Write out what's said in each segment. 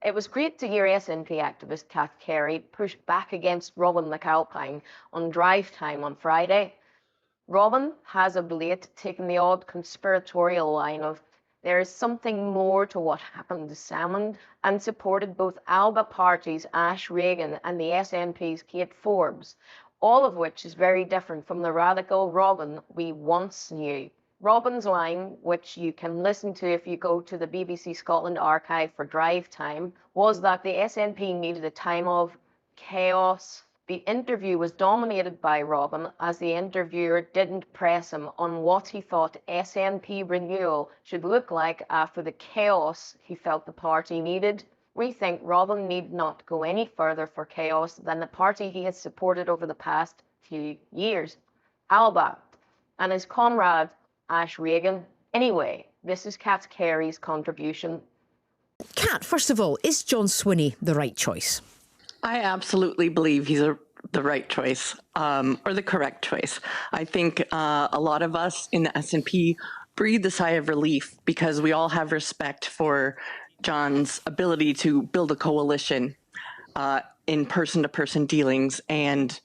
It was great to hear SNP activist Cary push back against Robin McAlpine on Drive Time on Friday. Robin has of late taken the odd conspiratorial line of there is something more to what happened this Salmond and supported both ALBA Party's Ash Regan and the SNP's Kate Forbes, all of which is very different from the radical Robin we once knew. Robin's line, which you can listen to if you go to the BBC Scotland archive for Drive Time, was that the SNP needed a time of chaos. The interview was dominated by Robin as the interviewer didn't press him on what he thought SNP renewal should look like after the chaos he felt the party needed. We think Robin need not go any further for chaos than the party he has supported over the past few years, ALBA, and his comrade Ash Regan. Anyway, this is Kat Cary's contribution. Kat, first of all, is John Swinney the right choice? I absolutely believe he's the right choice, or the correct choice. I think a lot of us in the SNP breathe a sigh of relief because we all have respect for John's ability to build a coalition in person-to-person dealings and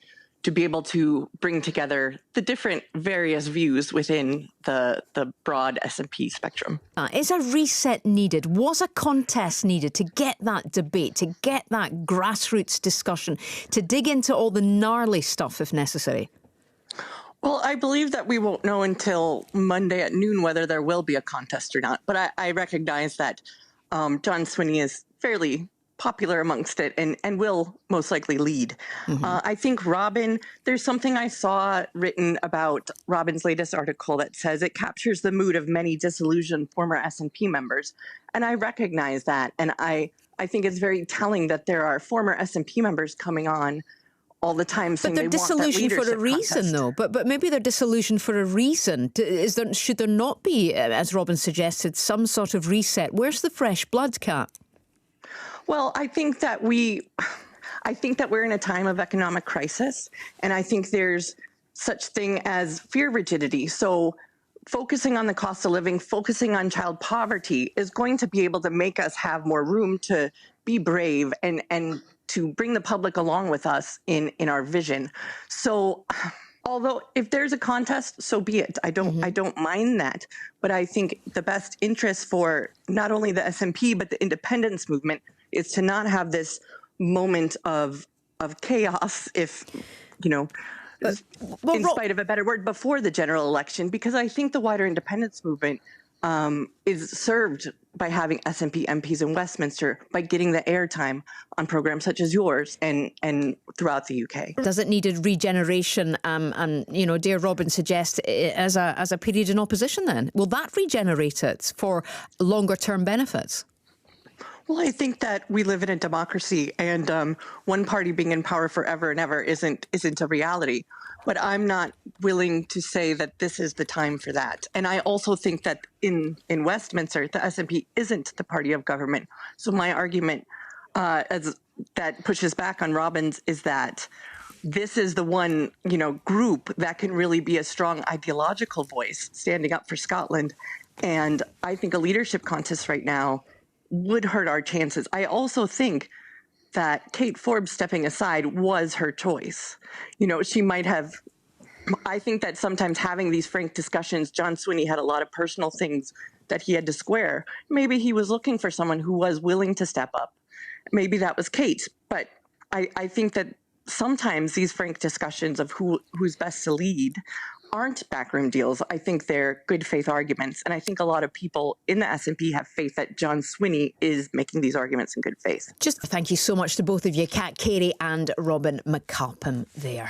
to be able to bring together the different various views within the broad SNP spectrum. Is a reset needed? Was a contest needed to get that debate, to get that grassroots discussion, to dig into all the gnarly stuff if necessary? Well, I believe that we won't know until Monday at noon whether there will be a contest or not. But I recognize that John Swinney is fairly popular amongst it and will most likely lead. I think Robin, there's something I saw written about Robin's latest article that says it captures the mood of many disillusioned former SNP members. And I recognize that. And I think it's very telling that there are former SNP members coming on all the time saying they want that leadership contest. But they're disillusioned for a reason, though. But maybe they're disillusioned for a reason. Should there not be, as Robin suggested, some sort of reset? Where's the fresh blood, Kat? Well, I think that we're in a time of economic crisis, and I think there's such thing as fear rigidity. So focusing on the cost of living, focusing on child poverty is going to be able to make us have more room to be brave and to bring the public along with us in our vision. So although if there's a contest, so be it. I don't mind that. But I think the best interest for not only the SNP, but the independence movement is to not have this moment of chaos, if, in spite of a better word, before the general election, because I think the wider independence movement is served by having SNP MPs in Westminster, by getting the airtime on programs such as yours and throughout the UK. Does it need a regeneration? And dear Robin suggests as a period in opposition then? Will that regenerate it for longer term benefits? Well, I think that we live in a democracy, and one party being in power forever and ever isn't a reality. But I'm not willing to say that this is the time for that. And I also think that in Westminster, the SNP isn't the party of government. So my argument that pushes back on Robin's is that this is the one, group that can really be a strong ideological voice standing up for Scotland. And I think a leadership contest right now would hurt our chances. I also think that Kate Forbes stepping aside was her choice. She might have, I think that sometimes having these frank discussions, John Swinney had a lot of personal things that he had to square. Maybe he was looking for someone who was willing to step up. Maybe that was Kate. But I think that sometimes these frank discussions of who's best to lead aren't backroom deals. I think they're good faith arguments. And I think a lot of people in the SNP have faith that John Swinney is making these arguments in good faith. Just thank you so much to both of you, Kat Cary and Robin McAlpine there.